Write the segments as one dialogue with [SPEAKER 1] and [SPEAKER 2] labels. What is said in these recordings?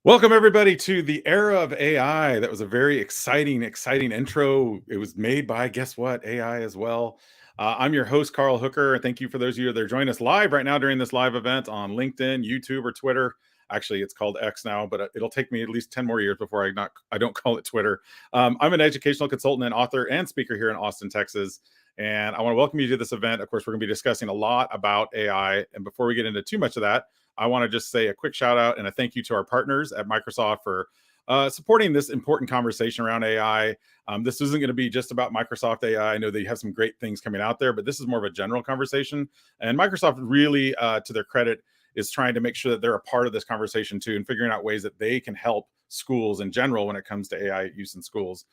[SPEAKER 1] Welcome everybody to the era of AI. That was a very exciting intro. It was made by, guess what, AI as well. I'm your host, Carl Hooker. Thank you for those of you that are joining us live right now during this live event on LinkedIn, YouTube, or Twitter. Actually, it's called X now, but it'll take me at least 10 more years before I don't call it Twitter. I'm an educational consultant and author and speaker here in Austin, Texas. And I want to welcome you to this event. Of course, we're going to be discussing a lot about AI. And before we get into too much of that, I want to just say a quick shout out and a thank you to our partners at Microsoft for supporting this important conversation around AI. This isn't going to be just about Microsoft AI. I know they have some great things coming out there, but this is more of a general conversation. And Microsoft really, to their credit, is trying to make sure that they're a part of this conversation too, and figuring out ways that they can help schools in general when it comes to AI use in schools.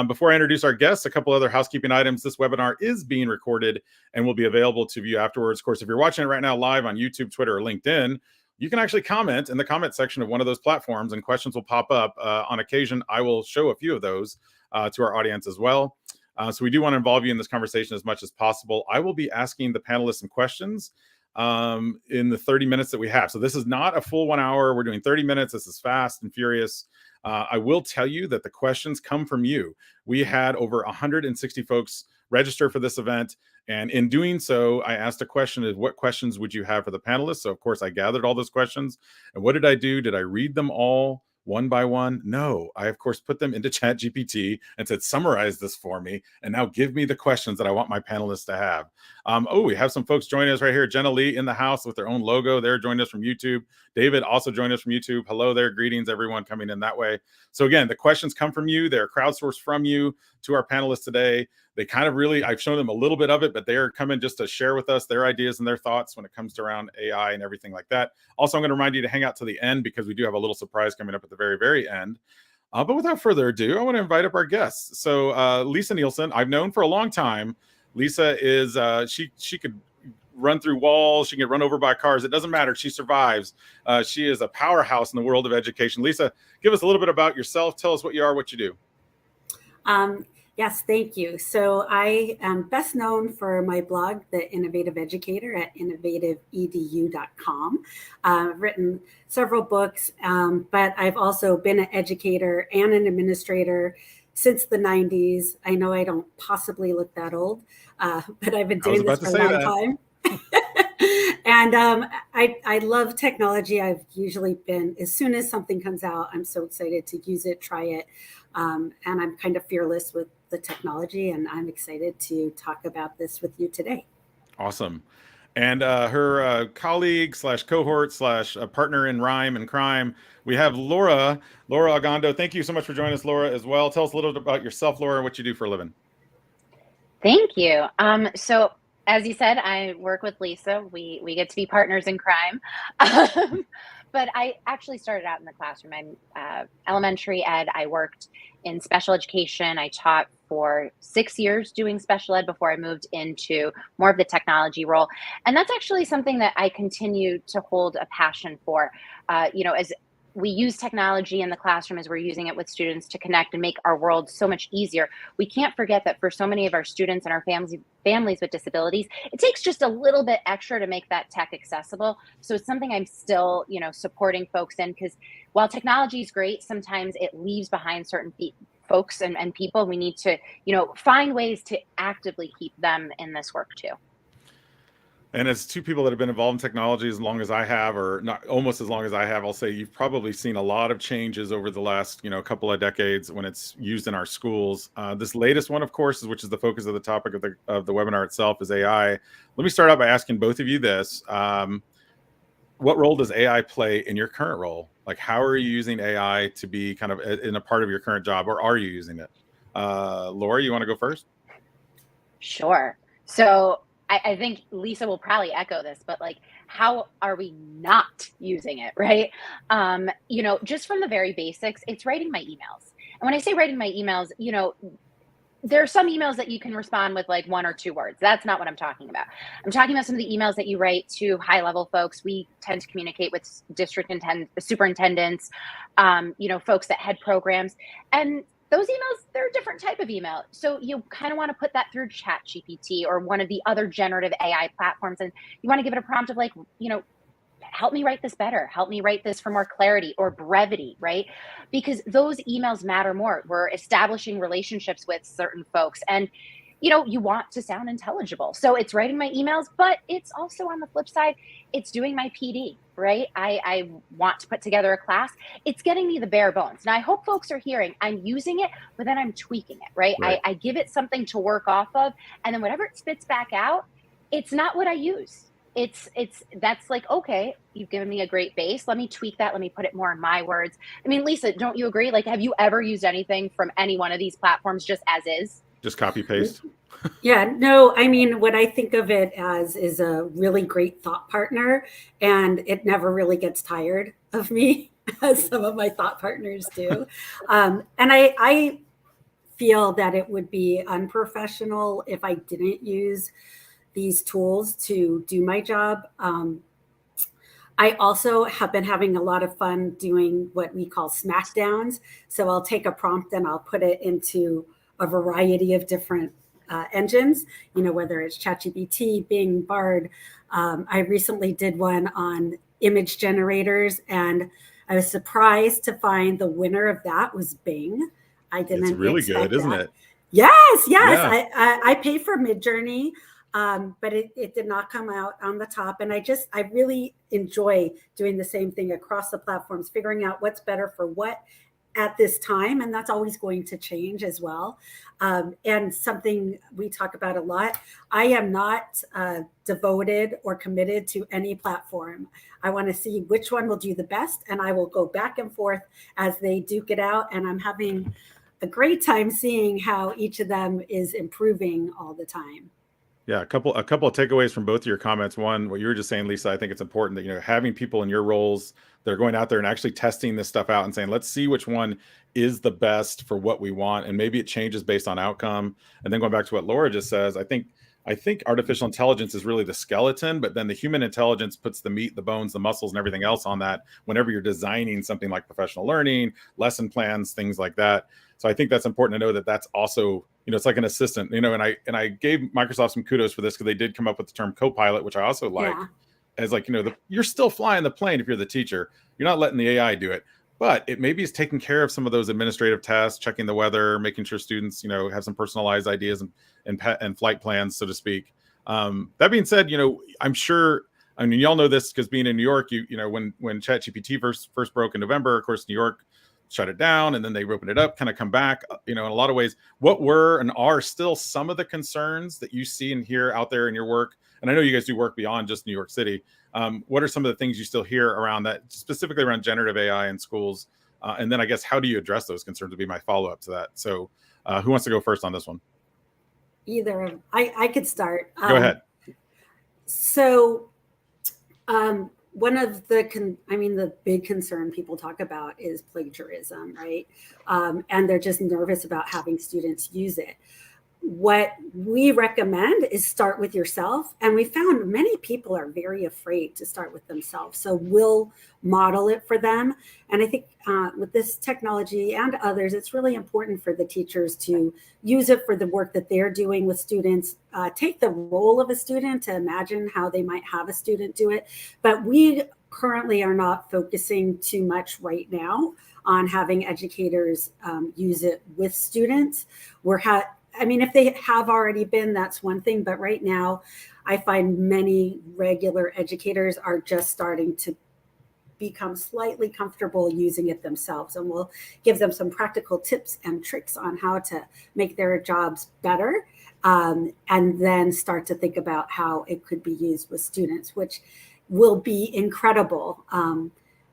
[SPEAKER 1] Before I introduce our guests, a couple other housekeeping items. This webinar is being recorded and will be available to view afterwards. Of course, if you're watching it right now live on YouTube, Twitter, or LinkedIn, you can actually comment in the comment section of one of those platforms and questions will pop up. On occasion, I will show a few of those to our audience as well. So we do want to involve you in this conversation as much as possible. I will be asking the panelists some questions in the 30 minutes that we have. So this is not a full 1 hour. We're doing 30 minutes. This is fast and furious. I will tell you that the questions come from you. We had over 160 folks register for this event. And in doing so, I asked a question is what questions would you have for the panelists? So of course I gathered all those questions. And what did I do? Did I read them all one by one? No, I of course put them into ChatGPT and said, summarize this for me. And now give me the questions that I want my panelists to have. We have some folks joining us right here. Jenna Lee in the house with their own logo. They're joining us from YouTube. David also joined us from YouTube. Hello there. Greetings, everyone coming in that way. So again, the questions come from you. They're crowdsourced from you to our panelists today. They kind of really, I've shown them a little bit of it, but they're coming just to share with us their ideas and their thoughts when it comes to around AI and everything like that. Also, I'm going to remind you to hang out to the end because we do have a little surprise coming up at the very, very end. But without further ado, I want to invite up our guests. So Lisa Nielsen, I've known for a long time. Lisa is, she could run through walls. She can get run over by cars. It doesn't matter. She survives. She is a powerhouse in the world of education. Lisa, give us a little bit about yourself. Tell us what you are, what you do.
[SPEAKER 2] Yes, thank you. So I am best known for my blog, The Innovative Educator, at innovativeedu.com. I've written several books, but I've also been an educator and an administrator since the 90s. I know I don't possibly look that old, but I've been doing this for a long time. And I love technology. I've usually been, as soon as something comes out, I'm so excited to use it, try it. And I'm kind of fearless with the technology, and I'm excited to talk about this with you today.
[SPEAKER 1] Awesome. And her colleague / cohort / partner in rhyme and crime, we have Laura Ogando. Thank you so much for joining us, Laura, as well. Tell us a little bit about yourself, Laura, what you do for a living.
[SPEAKER 3] Thank you. So as you said, I work with Lisa. We get to be partners in crime. But I actually started out in the classroom. I'm elementary ed. I worked in special education. I taught for 6 years doing special ed before I moved into more of the technology role. And that's actually something that I continue to hold a passion for. As we use technology in the classroom, as we're using it with students to connect and make our world so much easier, we can't forget that for so many of our students and our families with disabilities, it takes just a little bit extra to make that tech accessible. So it's something I'm still, supporting folks in, because while technology is great, sometimes it leaves behind certain folks and people. We need to, find ways to actively keep them in this work too.
[SPEAKER 1] And as two people that have been involved in technology as long as I have, or not almost as long as I have, I'll say you've probably seen a lot of changes over the last, couple of decades when it's used in our schools. This latest one, of course, which is the focus of the topic of the webinar itself, is AI. Let me start out by asking both of you this. What role does AI play in your current role? Like, how are you using AI to be kind of in a part of your current job, or are you using it? Laura, you want to go first?
[SPEAKER 3] Sure. So I think Lisa will probably echo this, but how are we not using it, right? Just from the very basics, it's writing my emails. And when I say writing my emails, there are some emails that you can respond with 1 or 2 words. That's not what I'm talking about. I'm talking about some of the emails that you write to high-level folks. We tend to communicate with superintendents, folks that head programs. And those emails, they're a different type of email. So you kind of want to put that through ChatGPT or one of the other generative AI platforms. And you want to give it a prompt of help me write this better, help me write this for more clarity or brevity, right? Because those emails matter more. We're establishing relationships with certain folks, and you want to sound intelligible. So it's writing my emails, but it's also on the flip side, it's doing my PD, right? I want to put together a class. It's getting me the bare bones. Now I hope folks are hearing I'm using it, but then I'm tweaking it, right?
[SPEAKER 1] Right.
[SPEAKER 3] I give it something to work off of, and then whatever it spits back out, it's not what I use. That's like, okay, you've given me a great base. Let me tweak that. Let me put it more in my words. I mean, Lisa, don't you agree? Like, have you ever used anything from any one of these platforms just as is?
[SPEAKER 1] Just copy paste.
[SPEAKER 2] Yeah, no, I mean, what I think of it as is a really great thought partner, and it never really gets tired of me, as some of my thought partners do. And I feel that it would be unprofessional if I didn't use these tools to do my job. I also have been having a lot of fun doing what we call smackdowns. So I'll take a prompt and I'll put it into a variety of different engines, whether it's ChatGPT, Bing, Bard. I recently did one on image generators, and I was surprised to find the winner of that was Bing. I didn't
[SPEAKER 1] It's really
[SPEAKER 2] expect
[SPEAKER 1] good, isn't
[SPEAKER 2] that.
[SPEAKER 1] it?
[SPEAKER 2] Yes.
[SPEAKER 1] Yeah.
[SPEAKER 2] I pay for Midjourney, but it did not come out on the top. And I really enjoy doing the same thing across the platforms, figuring out what's better for what at this time. And that's always going to change as well. And something we talk about a lot, I am not devoted or committed to any platform. I want to see which one will do the best, and I will go back and forth as they duke it out. And I'm having a great time seeing how each of them is improving all the time.
[SPEAKER 1] Yeah, a couple of takeaways from both of your comments. One, what you were just saying, Lisa, I think it's important that having people in your roles that are going out there and actually testing this stuff out and saying, let's see which one is the best for what we want, and maybe it changes based on outcome. And then going back to what Laura just says, I think artificial intelligence is really the skeleton, but then the human intelligence puts the meat, the bones, the muscles, and everything else on that whenever you're designing something like professional learning, lesson plans, things like that. So I think that's important to know that that's also, it's like an assistant, and I gave Microsoft some kudos for this because they did come up with the term co-pilot, which I also like.
[SPEAKER 2] Yeah.
[SPEAKER 1] As like, you're still flying the plane if you're the teacher. You're not letting the AI do it. But it maybe is taking care of some of those administrative tasks, checking the weather, making sure students, have some personalized ideas and flight plans, so to speak. That being said, I'm sure, I mean, y'all know this because being in New York, when ChatGPT first broke in November, of course, New York shut it down, and then they opened it up, kind of come back, in a lot of ways. What were and are still some of the concerns that you see and hear out there in your work? And I know you guys do work beyond just New York City. What are some of the things you still hear around that, specifically around generative AI in schools? And then I guess, how do you address those concerns would be my follow-up to that. So who wants to go first on this one?
[SPEAKER 2] Either of I could start.
[SPEAKER 1] Go ahead.
[SPEAKER 2] So one of the big concern people talk about is plagiarism, right? And they're just nervous about having students use it. What we recommend is start with yourself. And we found many people are very afraid to start with themselves. So we'll model it for them. And I think with this technology and others, it's really important for the teachers to use it for the work that they're doing with students. Take the role of a student to imagine how they might have a student do it. But we currently are not focusing too much right now on having educators use it with students. If they have already been, that's one thing. But right now, I find many regular educators are just starting to become slightly comfortable using it themselves. And we'll give them some practical tips and tricks on how to make their jobs better. And then start to think about how it could be used with students, which will be incredible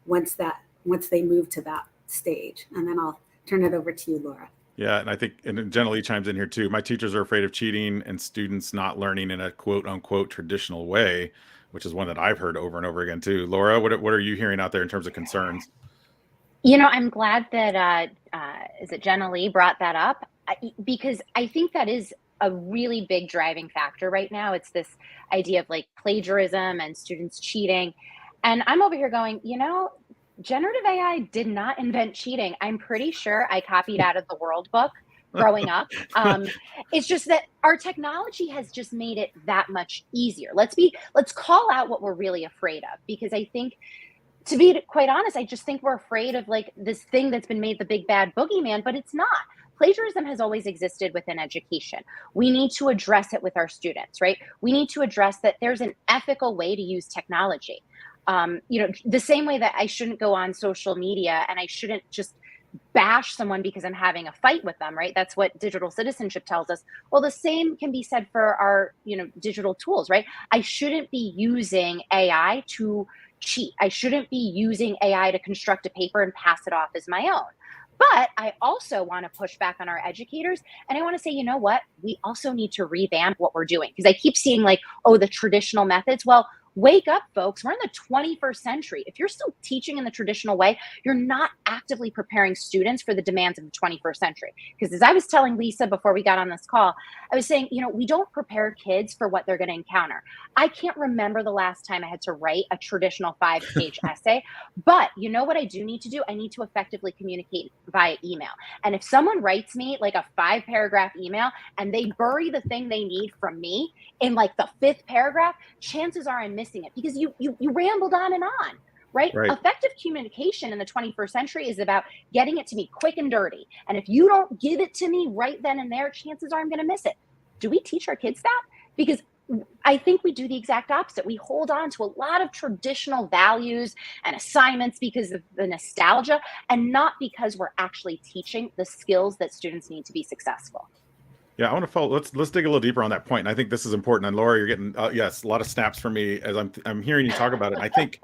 [SPEAKER 2] once they move to that stage. And then I'll turn it over to you, Laura.
[SPEAKER 1] Yeah, and I think, and Jenna chimes in here too. My teachers are afraid of cheating and students not learning in a quote unquote traditional way, which is one that I've heard over and over again too. Laura, what are you hearing out there in terms of concerns?
[SPEAKER 3] I'm glad that is it Jenna Lee brought that up, because I think that is a really big driving factor right now. It's this idea of like plagiarism and students cheating. And I'm over here going, generative AI did not invent cheating. I'm pretty sure I copied out of the World Book growing up. It's just that our technology has just made it that much easier. Let's call out what we're really afraid of, because I think, to be quite honest, I just think we're afraid of like this thing that's been made the big bad boogeyman, but it's not. Plagiarism has always existed within education. We need to address it with our students, right? We need to address that there's an ethical way to use technology. The same way that I shouldn't go on social media and I shouldn't just bash someone because I'm having a fight with them, right? That's what digital citizenship tells us. Well, the same can be said for our, digital tools, right? I shouldn't be using AI to cheat. I shouldn't be using AI to construct a paper and pass it off as my own. But I also want to push back on our educators. And I want to say, you know what? We also need to revamp what we're doing, because I keep seeing like, oh, the traditional methods. Well, wake up, folks. We're in the 21st century. If you're still teaching in the traditional way, you're not actively preparing students for the demands of the 21st century. Because as I was telling Lisa before we got on this call, I was saying, we don't prepare kids for what they're going to encounter. I can't remember the last time I had to write a traditional 5-page essay, but you know what I do need to do? I need to effectively communicate via email. And if someone writes me like a 5-paragraph email and they bury the thing they need from me in like the 5th paragraph, chances are I'm missing it, because you rambled on and on, right? Effective communication in the 21st century is about getting it to me quick and dirty. And if you don't give it to me right then and there, chances are I'm going to miss it. Do we teach our kids that? Because I think we do the exact opposite. We hold on to a lot of traditional values and assignments because of the nostalgia, and not because we're actually teaching the skills that students need to be successful.
[SPEAKER 1] Yeah, I want to follow. Let's dig a little deeper on that point. And I think this is important. And Laura, you're getting yes, a lot of snaps for me as I'm hearing you talk about it. And I think,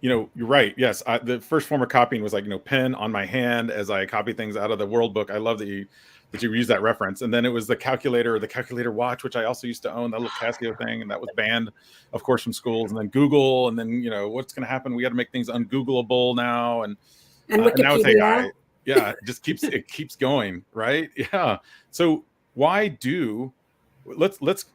[SPEAKER 1] you're right. Yes, the first form of copying was like pen on my hand as I copy things out of the World Book. I love that you use that reference. And then it was the calculator or the calculator watch, which I also used to own, that little Casio thing, and that was banned, of course, from schools. And then Google, and then what's going to happen? We got to make things ungoogleable now, and now it's AI. Yeah, it keeps going, right? Yeah. So why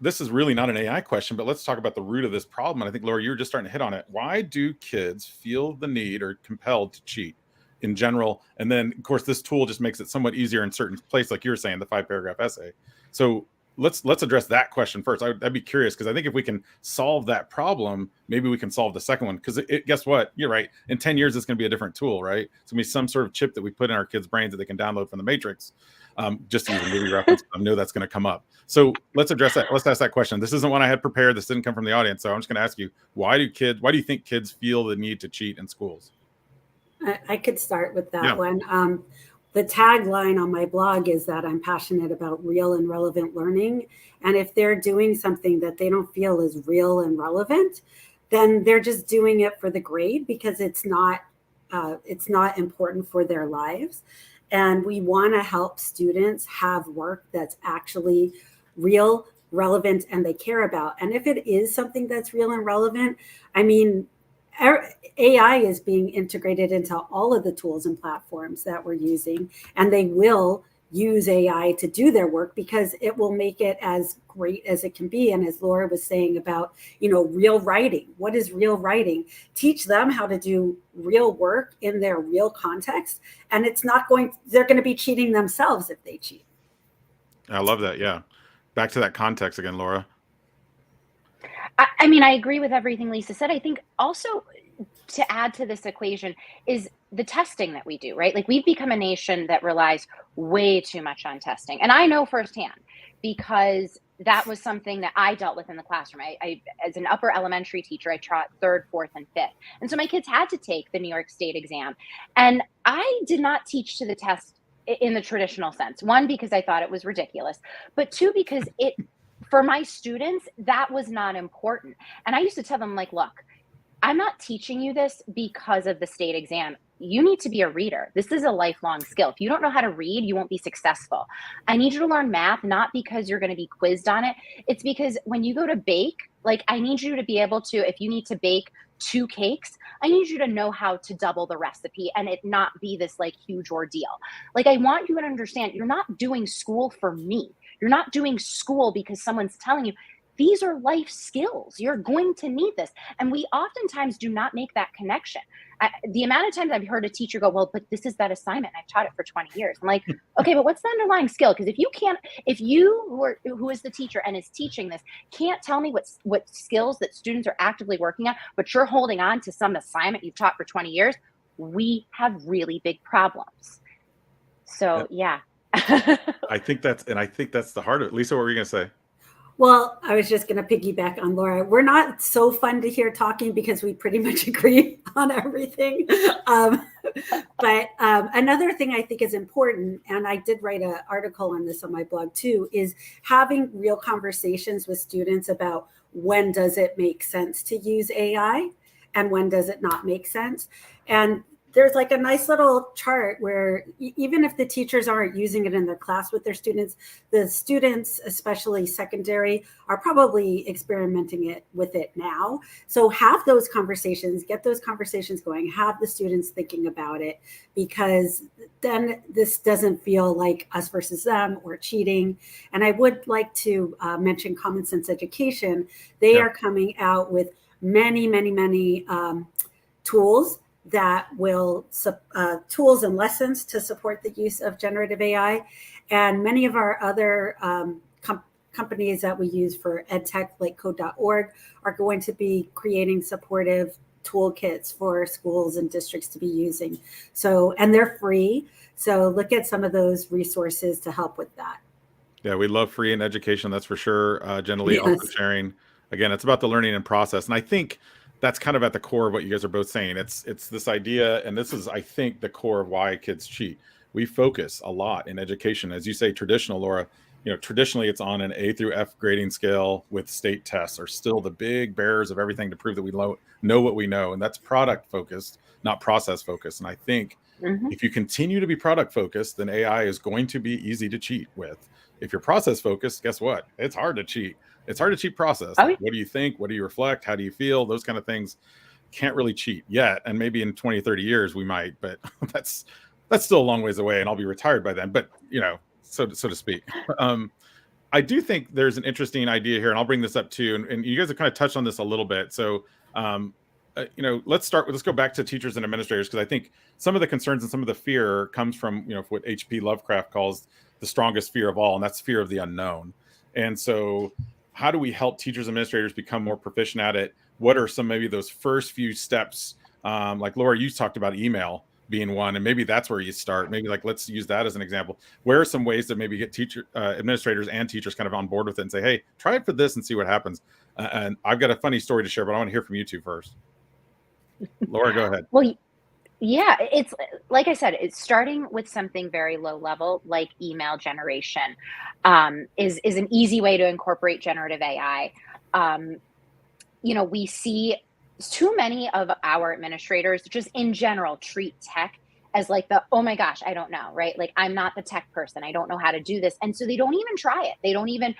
[SPEAKER 1] this is really not an AI question, but let's talk about the root of this problem. And I think, Laura, you were just starting to hit on it. Why do kids feel the need or compelled to cheat in general? And then, of course, this tool just makes it somewhat easier in certain places, like you were saying, the 5-paragraph essay. So let's address that question first. I'd be curious, because I think if we can solve that problem, maybe we can solve the second one. Because guess what? You're right. In 10 years, it's going to be a different tool, right? It's going to be some sort of chip that we put in our kids' brains that they can download from the Matrix. Just to use a movie reference, I know that's going to come up. So let's address that. Let's ask that question. This isn't one I had prepared. This didn't come from the audience. So I'm just going to ask you, why do you think kids feel the need to cheat in schools?
[SPEAKER 2] I could start with that one. The tagline on my blog is that I'm passionate about real and relevant learning. And if they're doing something that they don't feel is real and relevant, then they're just doing it for the grade, because it's not important for their lives. And we want to help students have work that's actually real, relevant, and they care about. And if it is something that's real and relevant, I mean, AI is being integrated into all of the tools and platforms that we're using, and they will use AI to do their work, because it will make it as great as it can be. And as Laura was saying about, real writing, what is real writing? Teach them how to do real work in their real context. And they're going to be cheating themselves if they cheat.
[SPEAKER 1] I love that. Yeah. Back to that context again, Laura.
[SPEAKER 3] I mean, I agree with everything Lisa said. I think also, to add to this equation, is the testing that we do, right? Like, we've become a nation that relies way too much on testing. And I know firsthand, because that was something that I dealt with in the classroom. I as an upper elementary teacher, I taught 3rd, 4th, and 5th. And so my kids had to take the New York State exam. And I did not teach to the test in the traditional sense. 1, because I thought it was ridiculous. But 2, because for my students, that was not important. And I used to tell them, like, look, I'm not teaching you this because of the state exam. You need to be a reader. This is a lifelong skill. If you don't know how to read, you won't be successful. I need you to learn math, not because you're going to be quizzed on it. It's because when you go to bake, like, I need you to be able to, if you need to bake 2 cakes, I need you to know how to double the recipe and it not be this like huge ordeal. Like, I want you to understand, you're not doing school for me. You're not doing school because someone's telling you. These are life skills. You're going to need this. And we oftentimes do not make that connection. The amount of times I've heard a teacher go, well, but this is that assignment. I've taught it for 20 years. I'm like, okay, but what's the underlying skill? Because if you who is the teacher and is teaching this can't tell me what skills that students are actively working on, but you're holding on to some assignment you've taught for 20 years, we have really big problems. So yeah.
[SPEAKER 1] I think that's the heart of it. Lisa, what were you going to say?
[SPEAKER 2] Well, I was just going to piggyback on Laura. We're not so fun to hear talking because we pretty much agree on everything. But another thing I think is important, and I did write an article on this on my blog too, is having real conversations with students about when does it make sense to use AI and when does it not make sense. And there's like a nice little chart where even if the teachers aren't using it in their class with their students, the students, especially secondary, are probably experimenting with it now. So have those conversations, get those conversations going, have the students thinking about it, because then this doesn't feel like us versus them or cheating. And I would like to mention Common Sense Education. They are coming out with many tools that will tools and lessons to support the use of generative AI. And many of our other companies that we use for EdTech, like code.org, are going to be creating supportive toolkits for schools and districts to be using. So, and they're free. So look at some of those resources to help with that.
[SPEAKER 1] Yeah, we love free in education, that's for sure. Generally, also sharing. Again, it's about the learning and process. And I think that's kind of at the core of what you guys are both saying. It's this idea, and this is, I think, the core of why kids cheat. We focus a lot in education, as you say, traditional, Laura. Traditionally, it's on an A through F grading scale with state tests are still the big bearers of everything to prove that we know what we know, and that's product focused, not process focused. And I think if you continue to be product focused, then AI is going to be easy to cheat with. If you're process focused, guess what? It's hard to cheat. It's hard to cheat process. Like, what do you think? What do you reflect? How do you feel? Those kind of things can't really cheat yet. And maybe in 20, 30 years we might, but that's still a long ways away, and I'll be retired by then. But, so to speak. I do think there's an interesting idea here, and I'll bring this up too. And you guys have kind of touched on this a little bit. So, let's go back to teachers and administrators, because I think some of the concerns and some of the fear comes from, what H.P. Lovecraft calls the strongest fear of all, and that's fear of the unknown. And so how do we help teachers and administrators become more proficient at it? What are some, maybe those first few steps? Like Laura, you talked about email being one, and maybe that's where you start. Maybe let's use that as an example. Where are some ways to maybe get administrators and teachers kind of on board with it and say, hey, try it for this and see what happens? And I've got a funny story to share, but I want to hear from you two first. Laura, go ahead.
[SPEAKER 3] Well, yeah, it's like I said, it's starting with something very low level, like email generation, is an easy way to incorporate generative AI. We see too many of our administrators just in general treat tech as like oh my gosh, I don't know, right? Like, I'm not the tech person. I don't know how to do this. And so they don't even try it. They don't even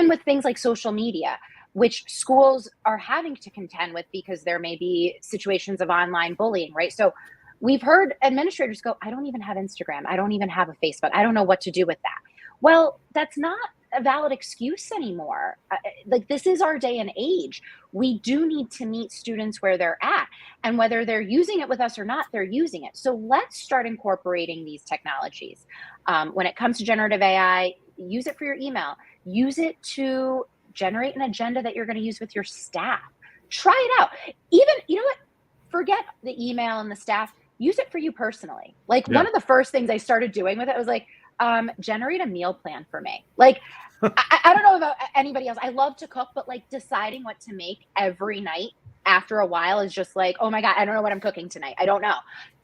[SPEAKER 3] with things like social media, which schools are having to contend with because there may be situations of online bullying, right? So we've heard administrators go, I don't even have Instagram. I don't even have a Facebook. I don't know what to do with that. Well, that's not a valid excuse anymore. Like, this is our day and age. We do need to meet students where they're at, and whether they're using it with us or not, they're using it. So let's start incorporating these technologies. When it comes to generative AI, use it for your email. Use it to generate an agenda that you're going to use with your staff. Try it out. Even, you know what? Forget the email and the staff. Use it for you personally. Like, one of the first things I started doing with it was like, generate a meal plan for me. Like, I don't know about anybody else. I love to cook, but like, deciding what to make every night after a while is just like, oh my God, I don't know what I'm cooking tonight. I don't know.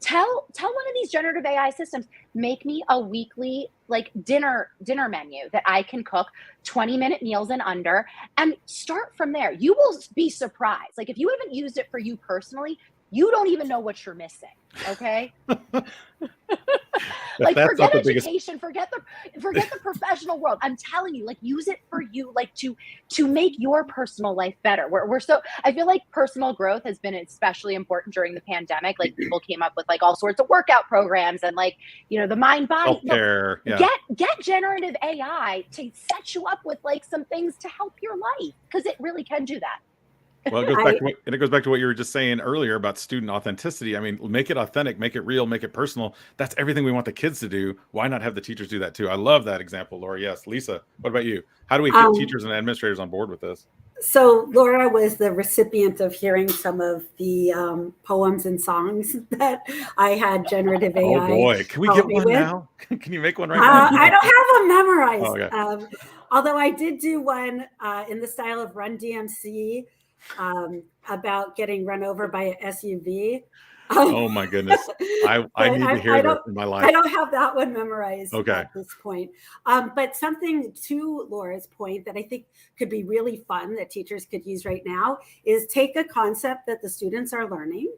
[SPEAKER 3] Tell one of these generative AI systems, make me a weekly like dinner menu that I can cook 20-minute meals in under, and start from there. You will be surprised. Like, if you haven't used it for you personally, you don't even know what you're missing. Okay. Like, forget education, forget the professional world. I'm telling you, like, use it for you, like, to make your personal life better. I feel like personal growth has been especially important during the pandemic. Like, people came up with like all sorts of workout programs and like, the mind body
[SPEAKER 1] self-care.
[SPEAKER 3] Get generative AI to set you up with like some things to help your life, because it really can do that.
[SPEAKER 1] Well, it goes back to it goes back to what you were just saying earlier about student authenticity. I mean, make it authentic, make it real, make it personal. That's everything we want the kids to do. Why not have the teachers do that too? I love that example, Laura. Yes, Lisa. What about you? How do we get teachers and administrators on board with this?
[SPEAKER 2] So Laura was the recipient of hearing some of the poems and songs that I had generative AI.
[SPEAKER 1] Oh boy, can we get one now? Can you make one right now?
[SPEAKER 2] I don't have them memorized.
[SPEAKER 1] Oh, okay.
[SPEAKER 2] Although I did do one in the style of Run DMC about getting run over by an SUV.
[SPEAKER 1] Oh my goodness. I need to hear that in my life.
[SPEAKER 2] I don't have that one memorized
[SPEAKER 1] Okay.
[SPEAKER 2] at this point. But something to Laura's point that I think could be really fun that teachers could use right now is take a concept that the students are learning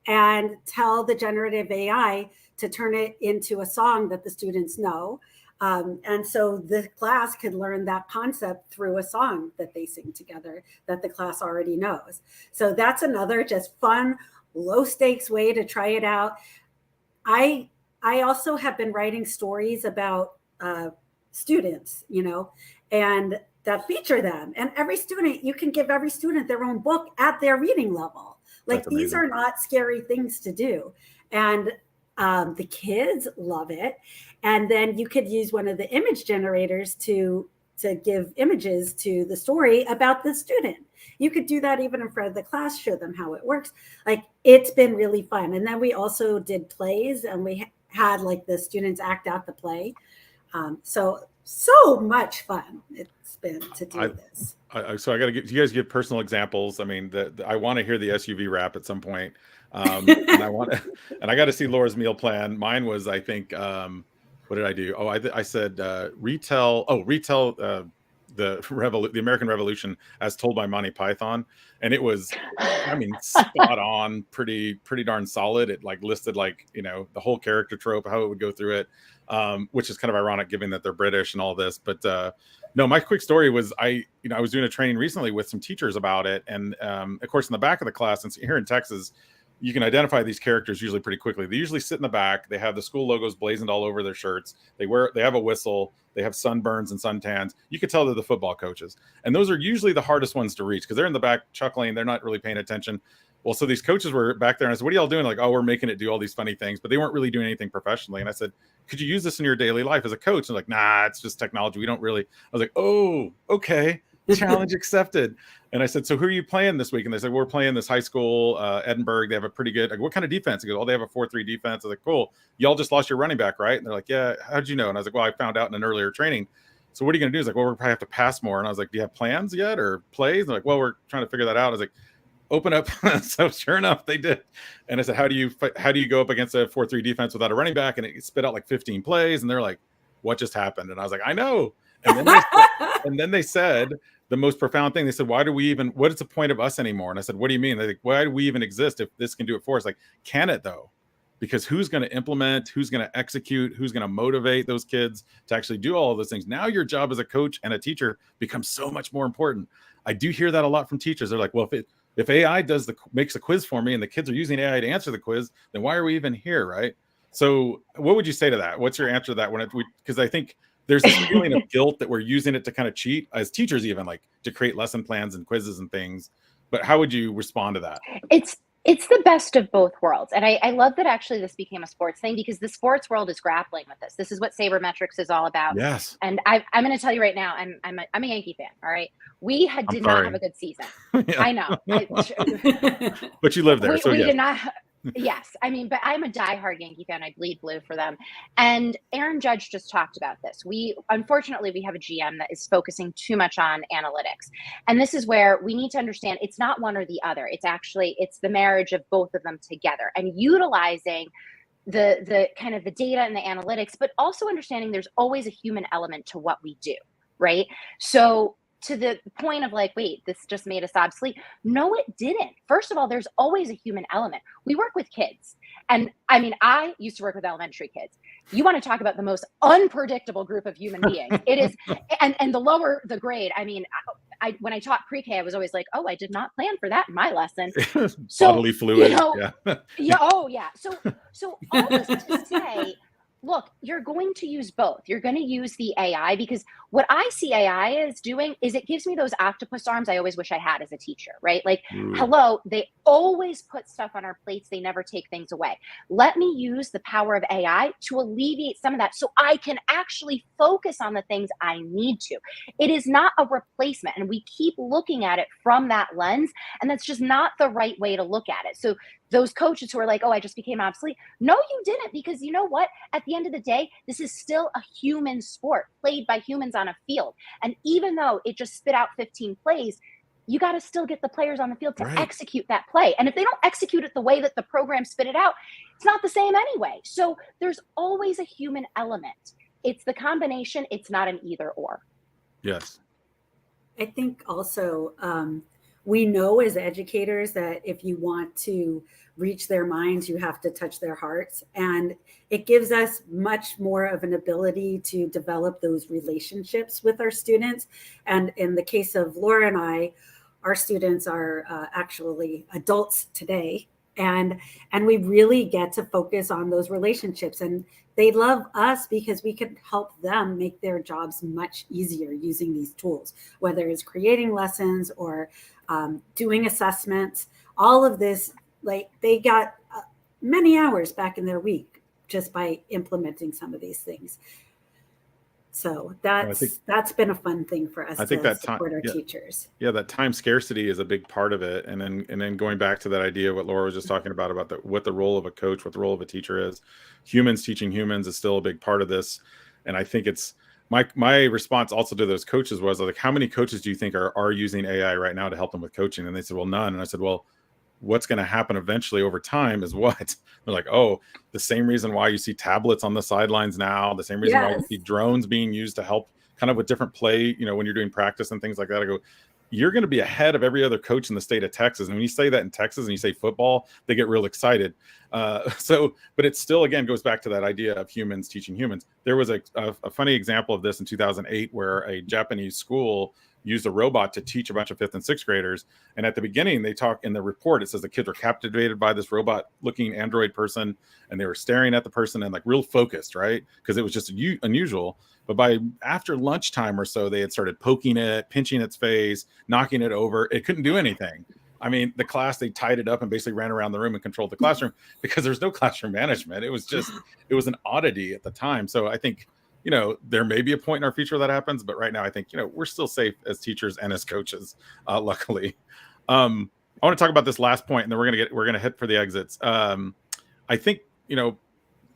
[SPEAKER 2] and tell the generative AI to turn it into a song that the students know. And so the class could learn that concept through a song that they sing together that the class already knows. So that's another just fun, low stakes way to try it out. I also have been writing stories about students, and that feature them. And every student, you can give every student their own book at their reading level. Like these are not scary things to do. And the kids love it. And then you could use one of the image generators to give images to the story about the student. You could do that even in front of the class, show them how it works. Like it's been really fun. And then we also did plays and we had like the students act out the play. So much fun it's been to do this.
[SPEAKER 1] So I got to get you guys give personal examples. I mean, I want to hear the SUV rap at some point. And I got to see Laura's meal plan. Mine was, I think, what did I do? Oh, I said retell the American Revolution as told by Monty Python, and it was, I mean, spot on, pretty darn solid. It like listed like the whole character trope, how it would go through it, which is kind of ironic given that they're British and all this. But no, my quick story was I was doing a training recently with some teachers about it, and of course in the back of the class, and here in Texas, you can identify these characters usually pretty quickly. They usually sit in the back. They have the school logos blazoned all over their shirts. They have a whistle. They have sunburns and suntans. You could tell they're the football coaches. And those are usually the hardest ones to reach because they're in the back chuckling. They're not really paying attention. Well, so these coaches were back there and I said, what are y'all doing? Like, oh, we're making it do all these funny things, but they weren't really doing anything professionally. And I said, could you use this in your daily life as a coach? And like, nah, it's just technology. We don't really. I was like, oh, okay. Challenge accepted. And I said, so who are you playing this week? And they said, we're playing this high school, Edinburgh. They have a pretty good, like, what kind of defense? He goes, oh, they have a 4-3 defense. I was like, cool. Y'all just lost your running back, right? And they're like, yeah, how'd you know? And I was like, well, I found out in an earlier training. So what are you going to do? He's like, well, we're probably have to pass more. And I was like, do you have plans yet or plays? And they're like, well, we're trying to figure that out. I was like, open up. So sure enough, they did. And I said, how do you go up against a 4-3 defense without a running back? And it spit out like 15 plays. And they're like, what just happened? And I was like, I know. And then they said the most profound thing. They said, what is the point of us anymore? And I said, what do you mean? They're like, why do we even exist if this can do it for us? Like, can it though? Because who's going to implement, who's going to execute, who's going to motivate those kids to actually do all of those things? Now your job as a coach and a teacher becomes so much more important. I do hear that a lot from teachers. They're like, well, if AI makes a quiz for me and the kids are using AI to answer the quiz, then why are we even here, right? So what would you say to that? What's your answer to that? Because I think there's this feeling of guilt that we're using it to kind of cheat as teachers, even like to create lesson plans and quizzes and things. But how would you respond to that?
[SPEAKER 3] It's the best of both worlds. And I love that actually this became a sports thing because the sports world is grappling with this. This is what sabermetrics is all about.
[SPEAKER 1] Yes.
[SPEAKER 3] And I'm going to tell you right now, I'm a Yankee fan. All right. We did not have a good season.
[SPEAKER 1] Yeah.
[SPEAKER 3] I know.
[SPEAKER 1] But you live there.
[SPEAKER 3] We did not. Yes. I mean, but I'm a diehard Yankee fan. I bleed blue for them. And Aaron Judge just talked about this. Unfortunately, we have a GM that is focusing too much on analytics. And this is where we need to understand it's not one or the other. It's the marriage of both of them together and utilizing the kind of the data and the analytics, but also understanding there's always a human element to what we do. Right. So to the point of like, wait, this just made us obsolete. No, it didn't. First of all, there's always a human element. We work with kids. And I mean, I used to work with elementary kids. You want to talk about the most unpredictable group of human beings. It is. And the lower the grade, I mean, when I taught pre-K, I was always like, oh, I did not plan for that in my lesson.
[SPEAKER 1] So, bodily fluid.
[SPEAKER 3] Yeah. Yeah. Oh, yeah. So all this to say, look, you're going to use both. You're going to use the AI because what I see AI is doing is it gives me those octopus arms I always wish I had as a teacher, right? Like,
[SPEAKER 1] Ooh,
[SPEAKER 3] hello, they always put stuff on our plates, they never take things away. Let me use the power of AI to alleviate some of that so I can actually focus on the things I need to. It is not a replacement. And we keep looking at it from that lens. And that's just not the right way to look at it. So, those coaches who are like, oh, I just became obsolete. No, you didn't, because you know what? At the end of the day, this is still a human sport played by humans on a field. And even though it just spit out 15 plays, you got to still get the players on the field to
[SPEAKER 1] right.
[SPEAKER 3] execute that play. And if they don't execute it the way that the program spit it out, it's not the same anyway. So there's always a human element. It's the combination, it's not an either or.
[SPEAKER 1] Yes.
[SPEAKER 2] I think also we know as educators that if you want to reach their minds, you have to touch their hearts. And it gives us much more of an ability to develop those relationships with our students. And in the case of Laura and I, our students are actually adults today. And we really get to focus on those relationships. And they love us because we can help them make their jobs much easier using these tools, whether it's creating lessons or doing assessments. All of this, like, they got many hours back in their week just by implementing some of these things. So that's been a fun thing for us
[SPEAKER 1] I think
[SPEAKER 2] to
[SPEAKER 1] that time,
[SPEAKER 2] support our
[SPEAKER 1] yeah,
[SPEAKER 2] teachers.
[SPEAKER 1] yeah, that time scarcity is a big part of it. And then going back to that idea, what Laura was just talking about what the role of a coach, what the role of a teacher is, humans teaching humans is still a big part of this. And I think it's my response also to those coaches was like, how many coaches do you think are using AI right now to help them with coaching? And they said, well, none. And I said, well, what's going to happen eventually over time is what? They're like, oh, the same reason why you see tablets on the sidelines now, the same reason why you
[SPEAKER 2] Yes.
[SPEAKER 1] see drones being used to help kind of with different play, when you're doing practice and things like that. I go, you're going to be ahead of every other coach in the state of Texas. And when you say that in Texas and you say football, they get real excited. But it still, again, goes back to that idea of humans teaching humans. There was a funny example of this in 2008 where a Japanese school used a robot to teach a bunch of 5th and 6th graders. And at the beginning, they talk in the report, it says the kids were captivated by this robot looking android person, and they were staring at the person and like real focused, right? Because it was just unusual. But by after lunchtime or so, they had started poking it, pinching its face, knocking it over. It couldn't do anything. I mean, the class, they tied it up and basically ran around the room and controlled the classroom because there's no classroom management. It was an oddity at the time. So I think, there may be a point in our future that happens, but right now I think, we're still safe as teachers and as coaches, luckily. I want to talk about this last point, and then we're going to hit for the exits. I think,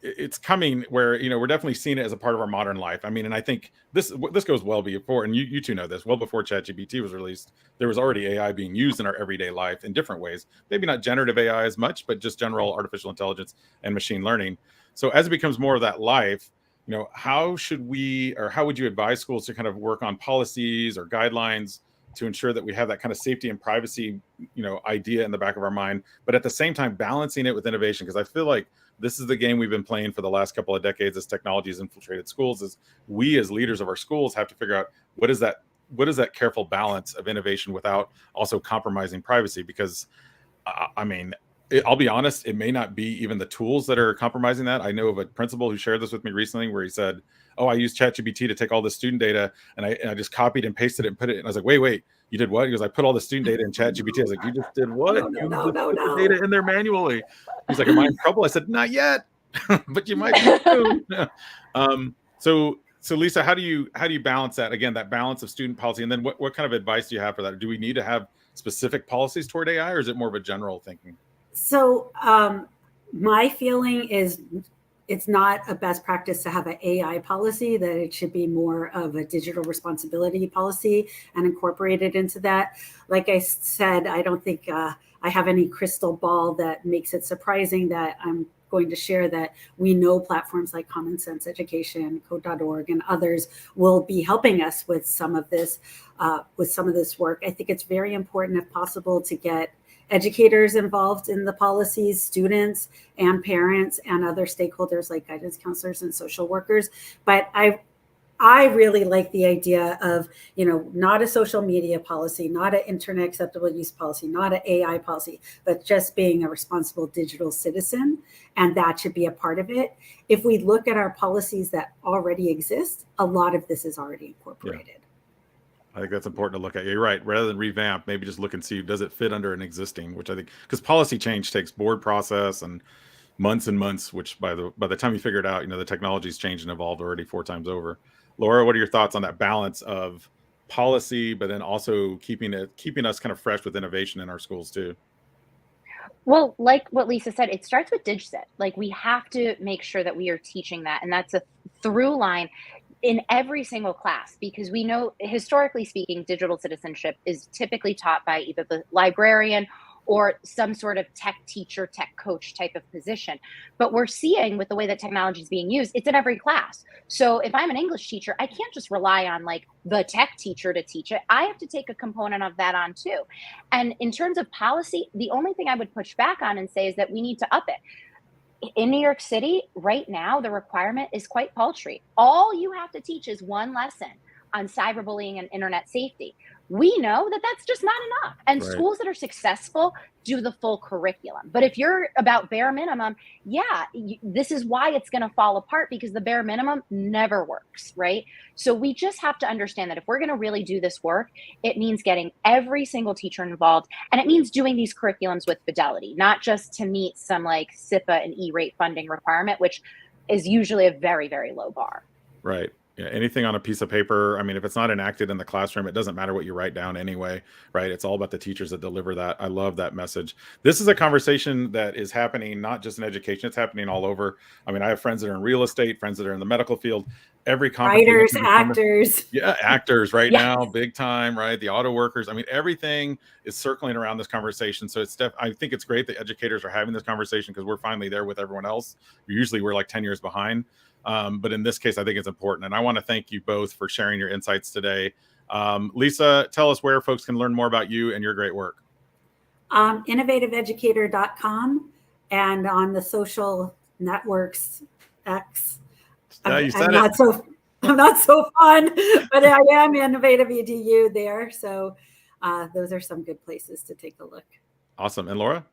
[SPEAKER 1] it's coming where, we're definitely seeing it as a part of our modern life. I mean, and I think this goes well before, and you two know this, well before ChatGPT was released, there was already AI being used in our everyday life in different ways. Maybe not generative AI as much, but just general artificial intelligence and machine learning. So as it becomes more of that life, how would you advise schools to kind of work on policies or guidelines to ensure that we have that kind of safety and privacy, idea in the back of our mind, but at the same time balancing it with innovation? Because I feel like this is the game we've been playing for the last couple of decades as technology has infiltrated schools. Is we as leaders of our schools have to figure out what is that careful balance of innovation without also compromising privacy? Because I'll be honest, it may not be even the tools that are compromising that. I know of a principal who shared this with me recently where he said, oh, I used ChatGPT to take all the student data and I just copied and pasted it and put it. And I was like, wait, you did what? He goes, I put all the student data in ChatGPT. I was like, you just did what?
[SPEAKER 2] No,
[SPEAKER 1] You
[SPEAKER 2] no,
[SPEAKER 1] just
[SPEAKER 2] no,
[SPEAKER 1] put the
[SPEAKER 2] no.
[SPEAKER 1] data in there manually. He's like, am I in trouble? I said, not yet, but you might be soon. So Lisa, how do you balance that? Again, that balance of student policy. And then what kind of advice do you have for that? Do we need to have specific policies toward AI, or is it more of a general thinking?
[SPEAKER 2] So my feeling is it's not a best practice to have an AI policy, that it should be more of a digital responsibility policy and incorporate it into that. Like I said, I don't think I have any crystal ball that makes it surprising that I'm going to share that we know platforms like Common Sense Education, Code.org, and others will be helping us with some of this work. I think it's very important, if possible, to get educators involved in the policies, students and parents and other stakeholders like guidance counselors and social workers. But I really like the idea of, not a social media policy, not an internet acceptable use policy, not an AI policy, but just being a responsible digital citizen. And that should be a part of it. If we look at our policies that already exist, a lot of this is already incorporated.
[SPEAKER 1] Yeah. I think that's important to look at. You're right. Rather than revamp, maybe just look and see, does it fit under an existing, which I think, because policy change takes board process and months, which by the time you figure it out, the technology's changed and evolved already 4 times over. Laura, what are your thoughts on that balance of policy, but then also keeping us kind of fresh with innovation in our schools too?
[SPEAKER 3] Well, like what Lisa said, it starts with DigCit. Like we have to make sure that we are teaching that. And that's a through line in every single class, because we know, historically speaking, digital citizenship is typically taught by either the librarian or some sort of tech teacher, tech coach type of position. But we're seeing with the way that technology is being used, it's in every class. So if I'm an English teacher, I can't just rely on like the tech teacher to teach it. I have to take a component of that on too. And in terms of policy, the only thing I would push back on and say is that we need to up it. In New York City right now, the requirement is quite paltry. All you have to teach is one lesson on cyberbullying and internet safety. We know that that's just not enough. And
[SPEAKER 1] Right.
[SPEAKER 3] schools that are successful do the full curriculum. But if you're about bare minimum, yeah, this is why it's going to fall apart, because the bare minimum never works, right? So we just have to understand that if we're going to really do this work, it means getting every single teacher involved. And it means doing these curriculums with fidelity, not just to meet some like SIPA and E-rate funding requirement, which is usually a very, very low bar.
[SPEAKER 1] Right. Yeah, anything on a piece of paper, I mean, if it's not enacted in the classroom, it doesn't matter what you write down anyway, right? It's all about the teachers that deliver that. I love that message. This is a conversation that is happening not just in education, it's happening all over. I mean, I have friends that are in real estate, friends that are in the medical field. Every conference,
[SPEAKER 2] Writers, actors.
[SPEAKER 1] yeah, actors right
[SPEAKER 3] Yes.
[SPEAKER 1] now, big time, right? The auto workers. I mean, everything is circling around this conversation. So I think it's great that educators are having this conversation, because we're finally there with everyone else. Usually we're like 10 years behind. But in this case, I think it's important. And I want to thank you both for sharing your insights today. Lisa, tell us where folks can learn more about you and your great work.
[SPEAKER 2] Innovativeeducator.com, and on the social networks, X.
[SPEAKER 1] You said
[SPEAKER 2] I'm not so fun, but I am Innovative EDU there. So those are some good places to take a look.
[SPEAKER 1] Awesome. And Laura?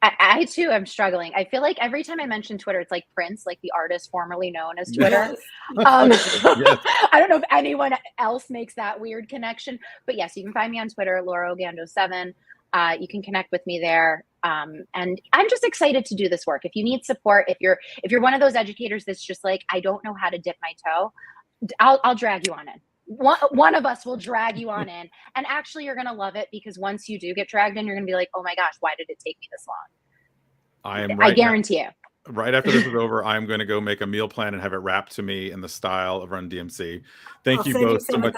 [SPEAKER 3] I too am struggling. I feel like every time I mention Twitter, it's like Prince, like the artist formerly known as Twitter.
[SPEAKER 2] Yes.
[SPEAKER 1] Yes.
[SPEAKER 3] I don't know if anyone else makes that weird connection, but yes, you can find me on Twitter, Laura Ogando 7. You can connect with me there. And I'm just excited to do this work. If you need support, if you're one of those educators that's just like, I don't know how to dip my toe, I'll drag you on in. One of us will drag you on in, and actually you're going to love it, because once you do get dragged in, you're going to be like, oh my gosh, why did it take me this long? I guarantee you.
[SPEAKER 1] Right after this is over, I'm going to go make a meal plan and have it wrapped to me in the style of Run DMC. Thank you both so much.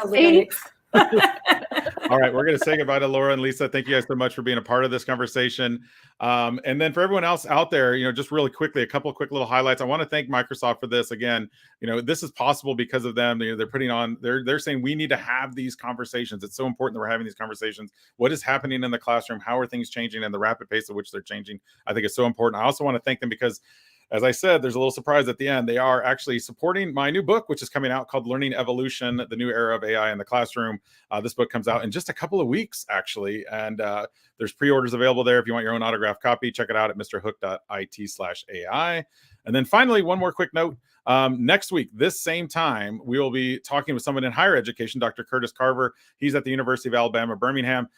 [SPEAKER 1] All right, we're going to say goodbye to Laura and Lisa. Thank you guys so much for being a part of this conversation. And then for everyone else out there, just really quickly, a couple of quick little highlights. I want to thank Microsoft for this. Again, this is possible because of them. They're putting on, they're saying we need to have these conversations. It's so important that we're having these conversations. What is happening in the classroom? How are things changing, and the rapid pace at which they're changing? I think it's so important. I also want to thank them because, as I said, there's a little surprise at the end. They are actually supporting my new book, which is coming out, called Learning Evolution, The New Era of AI in the Classroom. This book comes out in just a couple of weeks, actually. And there's pre-orders available there. If you want your own autographed copy, check it out at mrhook.it/AI. And then finally, one more quick note. Next week, this same time, we will be talking with someone in higher education, Dr. Curtis Carver. He's at the University of Alabama, Birmingham.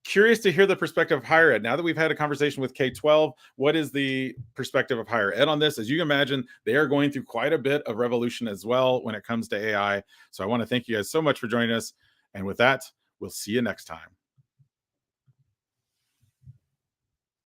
[SPEAKER 1] Curious to hear the perspective of higher ed. Now that we've had a conversation with K-12, what is the perspective of higher ed on this? As you can imagine, they are going through quite a bit of revolution as well when it comes to AI. So I want to thank you guys so much for joining us. And with that, we'll see you next time.